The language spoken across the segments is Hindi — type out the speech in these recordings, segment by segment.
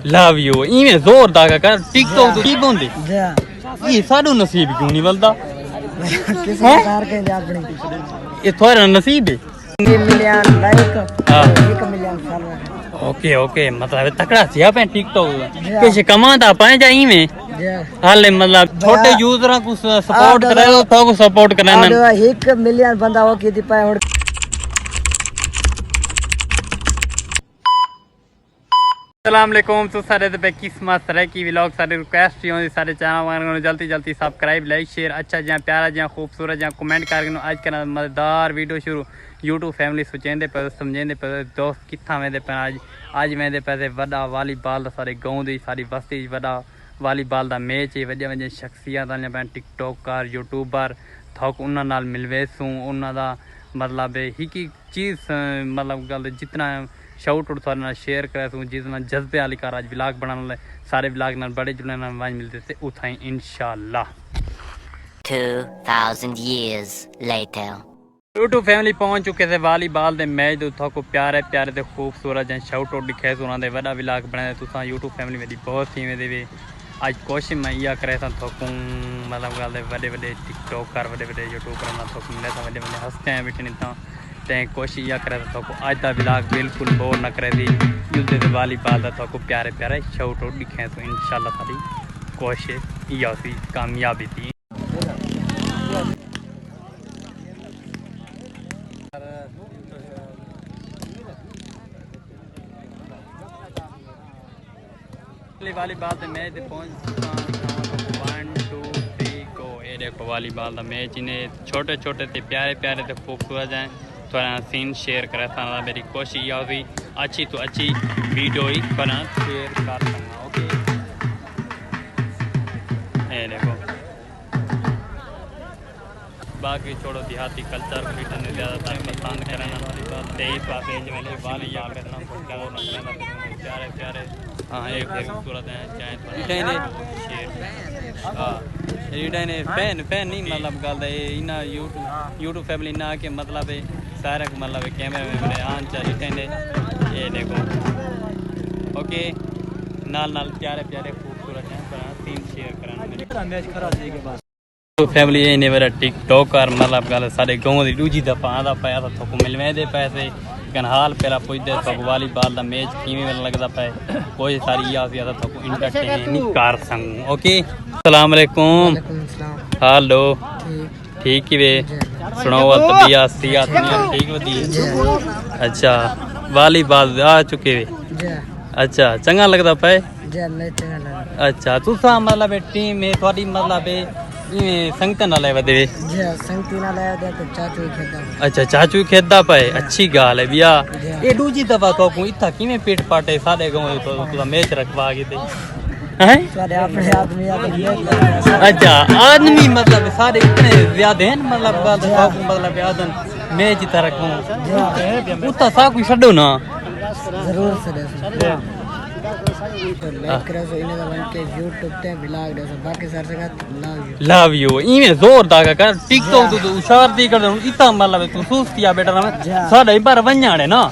लव यू इवें जोर दागा कर टिकटॉक तो की बोंदे ये साडो नसीब क्यों नहीं बलदा ये थोड़ा नसीब है million like 1 million follower. Okay okay मतलब तकड़ा सिया पे टिकटॉक कैसे कमाता पाए जा इवें हाले मतलब छोटे यूजर को सपोर्ट करे तो सपोर्ट करना 1 मिलियन बंदा हो की दी पाए। अस्सलाम वालेकुम तो सारे पे किस्मत तरह की व्लॉग सारे रिक्वेस्ट होंदी सारे चैनल जल्दी जल्दी सब्सक्राइब लाइक शेयर अच्छा जहाँ प्यारा जहाँ खूबसूरत जहाँ कमेंट करके आज करना मजेदार वीडियो शुरू यूट्यूब फैमिली सोचेंदे पे समझेंदे पे दोस्त कितना वेंदे पे आज वेंदे पे वड्डा वालीबॉल दा सारे गाँव दी सारी बस्ती वड्डा वालीबॉल दा मैच है वड्डे वड्डे शख्सियत पे टिकटॉकर यूट्यूबर थोक उन्हां नाल मिलवेसूं उन्हां दा मतलब एक चीज़ मतलब गल जितना शाउट आउट थोड़े शेयर करे तू जितना जज्बे वाली कार आज व्लॉग बनाने सारे व्लॉग नाल बड़े जुड़े नाल वाज मिलते थे उठाई इंशाल्लाह 2000 years later यूट्यूब फैमिली पहुंच चुके थे वालीबॉल दे मैच दे को प्यारे प्यारे ते खूबसूरत जन शाउट आउट दिखे उन्हां दे वड्डा व्लॉग बनाए तुसा यूट्यूब फैमिली मेरी बहुत थी में देवे आज कोशिश मैं या करे था थोकूं मतलब गल बड़े बड़े टिकटॉकर बड़े बड़े यूट्यूबर ना थोक मिले था बड़े बड़े हंसते हैं बिटनी था ते कोशिश या करे तो आज का व्लॉग बिल्कुल बोर न करे थी युद्ध वालीबॉल का तो प्यारे प्यारे शाउट आउट दिखे तो इंशाल्लाह सारी कोशिश या सी कामयाबी थी। वालीबॉल के मैच पहुंच 1 2 3 गो ये देखो वालीबॉल का मैच इन्हें छोटे छोटे थे प्यारे प्यारे थे खूबसूरत हैं थोड़ा सीन शेयर करा था मेरी कोशिश यह हुई अच्छी तो अच्छी वीडियो ही थोड़ा शेयर कर सकना ओके ये देखो बाकी छोड़ो देहाती कल्चर को भी ज़्यादातर पसंद करना तेईस पास वाली याद करना प्यारे प्यारे हाँ एक खूबसूरत है चाहे शेयर हाँ फैन फैन नहीं मतलब गल इना यूट्यूब फैमिली ना के मतलब सारा मतलब कैमरे में मेरे आन चाहिए ये देखो ओके नाल नाल प्यारे प्यारे खूबसूरत हैं सीन शेयर कराना तो फैमिली ये नहीं मेरा टिकटॉकर मतलब गल सारे गाँव की दूजी दफा आंदा पाया था थोक मिलवे दे पैसे लेकिन हाल पहला पुछते तो वालीबॉल का मैच किमें लगता पे कोई सारी या थोक इंटरटेन नहीं कर सकूँ ओके अस्सलाम वालेकुम हेलो ठीक ही वे सुनाओ तबीयत सियात ठीक होती है अच्छा वालीबॉल आ चुके वे अच्छा चंगा लगता पे अच्छा तुसा मतलब टीम में थोड़ी मतलब संगत ना ले दे अच्छा चाचू खेदा पे अच्छी गाल है भैया ये दूजी दफा तो इतना किमें पेट पाटे सारे गाँव तो मैच रखवा गए थे अच्छा आदमी मतलब सारे इतने ज्यादा हैं मतलब मैच तरह उतना सा कोई छो ना जरूर लव यू इवें जोर दागा कर टिकटॉक तो उशार दी कर इतना मतलब तू सुस्तिया बेटा साडा ही बार वन्याड़े ना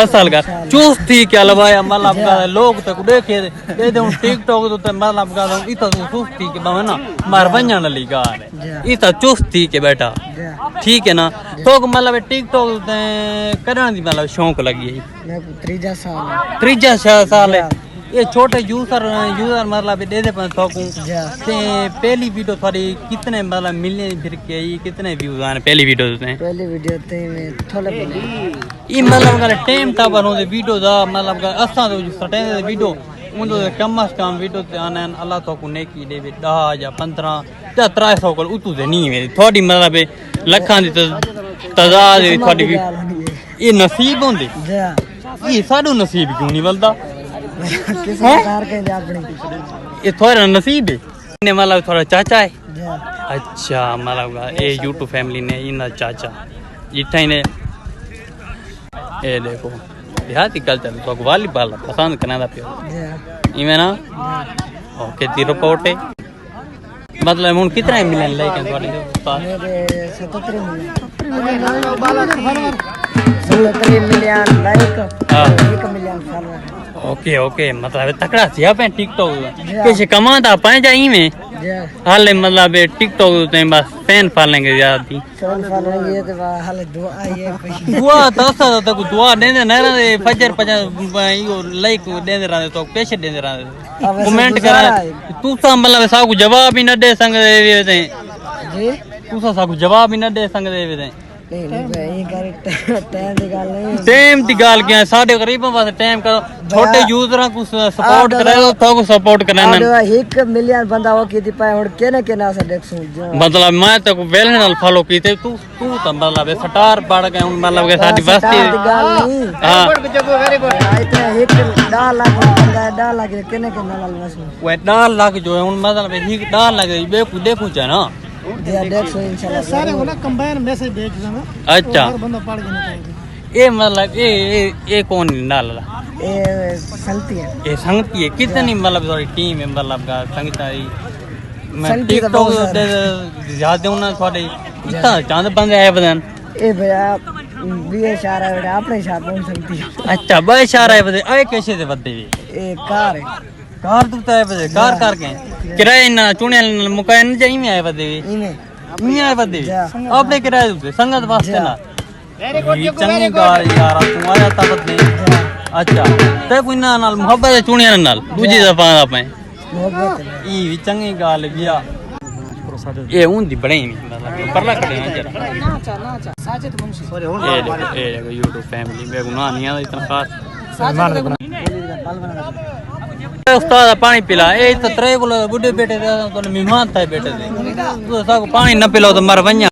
असल का चुस्ती क्या लवाया मतलब लोग तक देखे दे टिकटॉक तो मतलब इतना चुस्ती के बाबा ना मार वन्याण ली गाल इतना चुस्ती के बेटा ठीक है ना तो मतलब टिकटॉक करने की मतलब शौक लगी है 3 साल है ये छोटे यूजर मतलब दे दे थोकूं ते पहली वीडियो थोड़ी कितने मतलब मिलने फिर के कितने व्यूज आने पहली वीडियो ते में थोड़े ये मतलब टाइम ता बनोदे वीडियो दा मतलब असा तो सटे वीडियो उन कम से कम वीडियो ते आने अल्लाह तो को नेकी दे 10 या 15 या 300 को उतू दे नहीं है थोड़ी मतलब लखां दी तादाद थोड़ी ये नसीब होंदे ये साडो नसीब क्यों नहीं बलदा ये थोड़ा नसीब है मतलब थोड़ा चाचा है अच्छा मतलब ये यूट्यूब फैमिली ने इना चाचा इतना ही ने ये देखो देहाती कल्चर तो वालीबॉल पसंद करना पियो इवें ना ओके ती रिपोर्ट है मतलब हुन कितना मिलन लेकिन थोड़ी 77 मिलन 3 मिलियन लाइक हाँ। 1 मिलियन फॉलोअर ओके ओके मतलब तकड़ा थी पे टिकटॉक कैसे कमाता पाए जाई में जे हाले मतलब टिकटॉक ते बस फैन पालेंगे ज्यादा थी फैन फॉलोइंग ये तो हाले दुआ ये कोई दुआ तसा तो दुआ देंदे न रहे फजर पजा यो लाइक देंदे रहे तो पैसे देंदे रहे कमेंट करा तू सा मतलब सा को जवाब ही न दे संग दे वे जी तू सा को जवाब ही न दे संग दे वे नहीं ये कर टाइम दी गल नहीं टाइम दी गाल क्या साडे गरीबों वास्ते टाइम करो छोटे यूजरां को सपोर्ट करे तो को सपोर्ट करना और 1 मिलियन बंदा हो की दी पाए हुन केने केना से देखसू मतलब मैं तो वेल नाल फॉलो कीते तू तो मतलब स्टार बढ़ गए उन मतलब के साडी बस्ती हां इतना 10 लाख बंदा 10 लाख केने केना लाल वसू वो 10 लाख जो है उन मतलब 10 लाख बे देखू चा ना जे देखसू इंशाल्लाह सारे होना कंबाइन मैसेज भेज देना अच्छा हर बंदा पढ़ के निकाल ये मतलब ये कौन डाला ये संगती है ये संगति है कितनी मतलब थोड़ी टीम है मतलब का संगता है मैं संगति तो टिकटॉक बहुत दे ज्यादा होना थोड़े इतना चांद बंदे आए बदन ए भैया बीए इशारा है अपने इशारा पहुंच सकती है अच्छा बा इशारा है बदे आए कैसे दे बदे भी ए कार है कार तू तो आए बदे कार के किराए ना चुने मुकाए न जाई में आए बदे भी इमे नहीं आए बदे भी अपने किराए दे संगत वास्ते ना ये चंगी गाल यार तू आया ता बदे अच्छा ते कोई ना नाल मोहब्बत चुने नाल दूजी दफा आपे मोहब्बत है ई चंगी गाल बिया ये उंदी बड़े मतलब परला खड़े हैं जरा ना साजिद मुंशी सॉरी ये देखो YouTube फैमिली में गुनाह नहीं है इतना खास उस्ताद पानी पिला ए तो त्रे बोले बुढ़े बेटे तो मेहमान था बेटे तो साको पानी न पिलाओ तो मर वन्या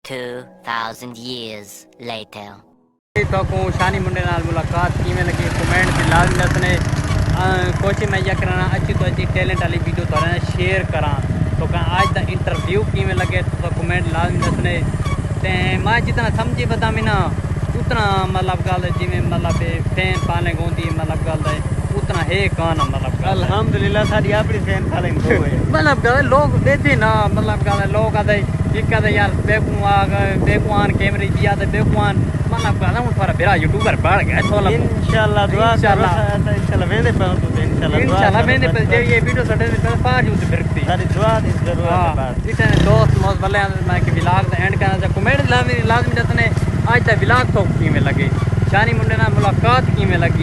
2,000 years later. तो को शानी मुंडे नाल मुलाकात कीवें लगी कमेंट पे लाजमी दसने कोशिश मैं या करना अच्छी तो अच्छी टैलेंट वाली वीडियो तो शेयर करा तो का आज दा इंटरव्यू कीवें लगे तो कमेंट लाजमी दसने ते मैं जितना समझी बता मैं ना उतना मतलब गल जिवें मतलब फैन पाले गोंदी मतलब गल उतना है कान मतलब अल्हम्दुलिल्लाह साडी अपनी फैन फॉलोइंग हो है मतलब गल लोग देते ना मतलब गल लोग आदे एक आदे यार बेकुआन कैमरे दिया ते बेकुआन मतलब गल हूं थोड़ा बेरा यूट्यूबर बढ़ गया छोला इंशाल्लाह दुआ करो इंशाल्लाह वेंदे पाऊं तो इंशाल्लाह वेंदे पे जे ये वीडियो सडे पे पार यूं फिरती सारी दुआ दी जरूरत है बस इतने दोस्त मोस्त वाले मैं कि व्लॉग दा एंड करना कमेंट लाजमी दसने आज दा व्लॉग तो कीवें लगे शानी मुंडे नाल मुलाकात कीवें लगी